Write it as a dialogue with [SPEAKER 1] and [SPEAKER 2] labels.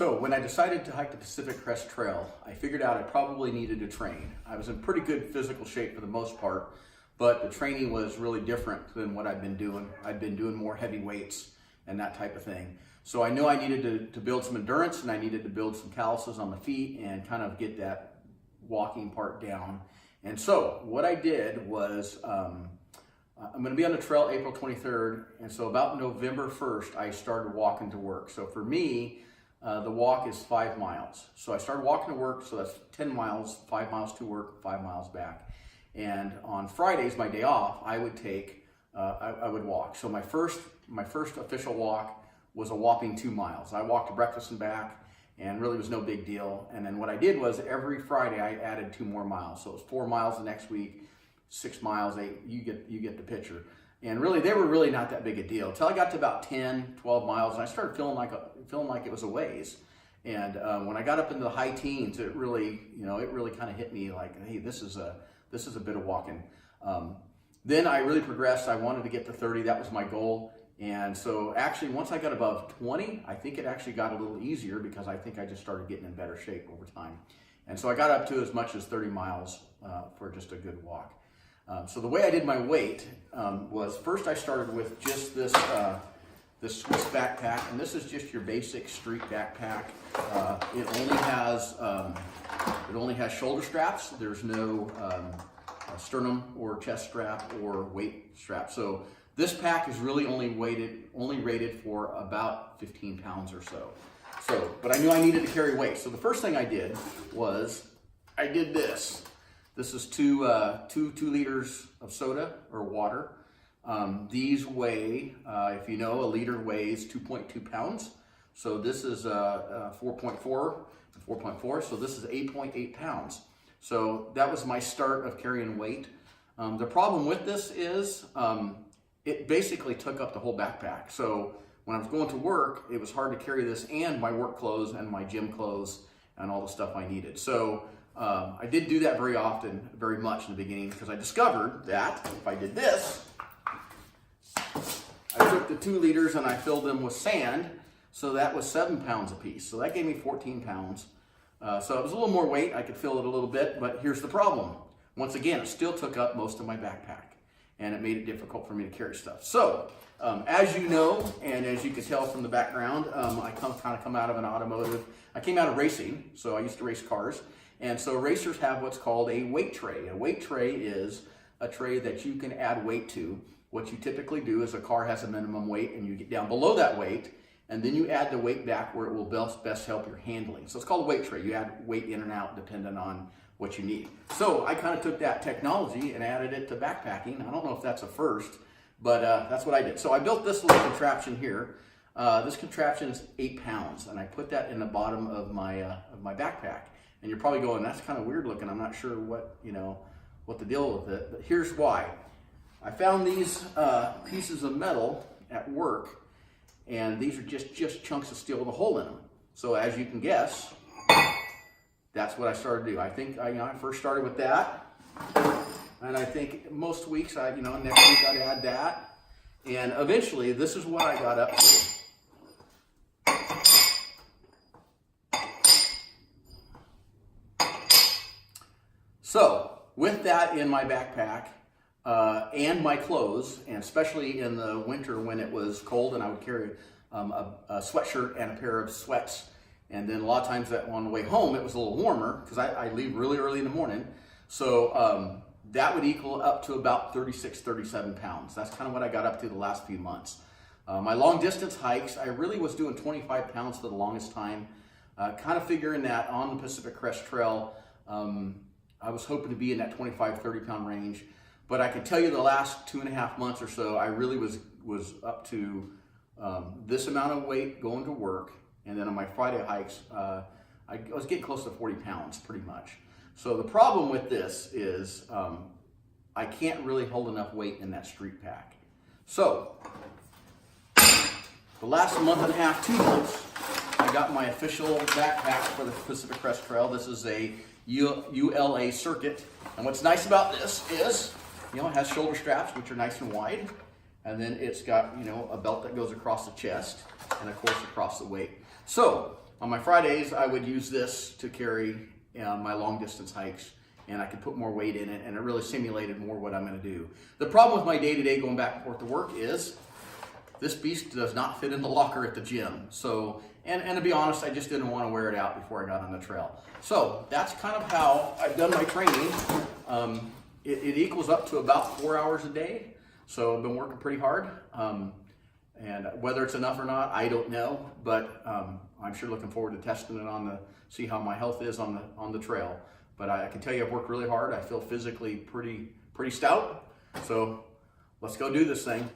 [SPEAKER 1] So when I decided to hike the Pacific Crest Trail, I figured out I probably needed to train. I was in pretty good physical shape for the most part, but the training was really different than what I'd been doing. I'd been doing more heavy weights and that type of thing. So I knew I needed to build some endurance, and I needed to build some calluses on the feet and kind of get that walking part down. And so what I did was, I'm going to be on the trail April 23rd, and so about November 1st, I started walking to work. So for me, the walk is 5 miles. So I started walking to work, so that's 10 miles, 5 miles to work, 5 miles back. And on Fridays, my day off, I would take, I would walk. So my first official walk was a whopping 2 miles. I walked to breakfast and back, and really was no big deal. And then what I did was every Friday I added 2 more miles. So it was 4 miles the next week, 6 miles, 8, you get the picture. And really, they were really not that big a deal until I got to about 10, 12 miles, and I started feeling like it was a ways. And when I got up into the high teens, it really kind of hit me like, hey, this is a bit of walking. Then I really progressed. I wanted to get to 30. That was my goal. And so actually, once I got above 20, I think it actually got a little easier because I think I just started getting in better shape over time. And so I got up to as much as 30 miles for just a good walk. So the way I did my weight was, first I started with just this Swiss backpack, and this is just your basic street backpack. It only has shoulder straps. There's no sternum or chest strap or weight strap. So this pack is really only rated for about 15 pounds or so. But I knew I needed to carry weight. So the first thing I did was I did this. This is two liters of soda or water. These weigh, if you know, a liter weighs 2.2 pounds. So this is 4.4, so this is 8.8 pounds. So that was my start of carrying weight. The problem with this is it basically took up the whole backpack. So when I was going to work, it was hard to carry this and my work clothes and my gym clothes and all the stuff I needed. So I did do that very much in the beginning, because I discovered that if I did this, I took the 2 liters and I filled them with sand, so that was 7 pounds a piece. So that gave me 14 pounds. So it was a little more weight. I could fill it a little bit, but here's the problem. Once again, it still took up most of my backpack, and it made it difficult for me to carry stuff. So as you know, and as you can tell from the background, I come out of an automotive. I came out of racing, so I used to race cars. And so racers have what's called a weight tray. A weight tray is a tray that you can add weight to. What you typically do is a car has a minimum weight, and you get down below that weight, and then you add the weight back where it will best help your handling. So it's called a weight tray. You add weight in and out depending on what you need. So I kind of took that technology and added it to backpacking. I don't know if that's a first, but that's what I did. So I built this little contraption here. This contraption is 8 pounds, and I put that in the bottom of my backpack. And you're probably going, that's kind of weird looking. I'm not sure what the deal with it, but here's why. I found these pieces of metal at work, and these are just chunks of steel with a hole in them. So as you can guess, that's what I started to do. I think I first started with that, and I think most weeks next week I'd add that, and eventually this is what I got up to. So with that in my backpack and my clothes, and especially in the winter when it was cold and I would carry a sweatshirt and a pair of sweats, and then a lot of times that on the way home it was a little warmer because I leave really early in the morning. So that would equal up to about 36, 37 pounds. That's kind of what I got up to the last few months. My long distance hikes, I really was doing 25 pounds for the longest time, kind of figuring that on the Pacific Crest Trail, I was hoping to be in that 25, 30 pound range, but I can tell you the last 2.5 months or so, I really was up to this amount of weight going to work, and then on my Friday hikes, I was getting close to 40 pounds pretty much. So the problem with this is I can't really hold enough weight in that street pack. So the last month and a half, 2 months, I got my official backpack for the Pacific Crest Trail. This is a ULA Circuit, and what's nice about this is, it has shoulder straps which are nice and wide, and then it's got a belt that goes across the chest and of course across the waist. So on my Fridays, I would use this to carry my long distance hikes, and I could put more weight in it, and it really simulated more what I'm going to do. The problem with my day-to-day going back and forth to work is this beast does not fit in the locker at the gym. So, and to be honest, I just didn't want to wear it out before I got on the trail. So that's kind of how I've done my training. It equals up to about 4 hours a day. So I've been working pretty hard. And whether it's enough or not, I don't know. But I'm sure looking forward to testing it see how my health is on the trail. But I can tell you I've worked really hard. I feel physically pretty stout. So let's go do this thing.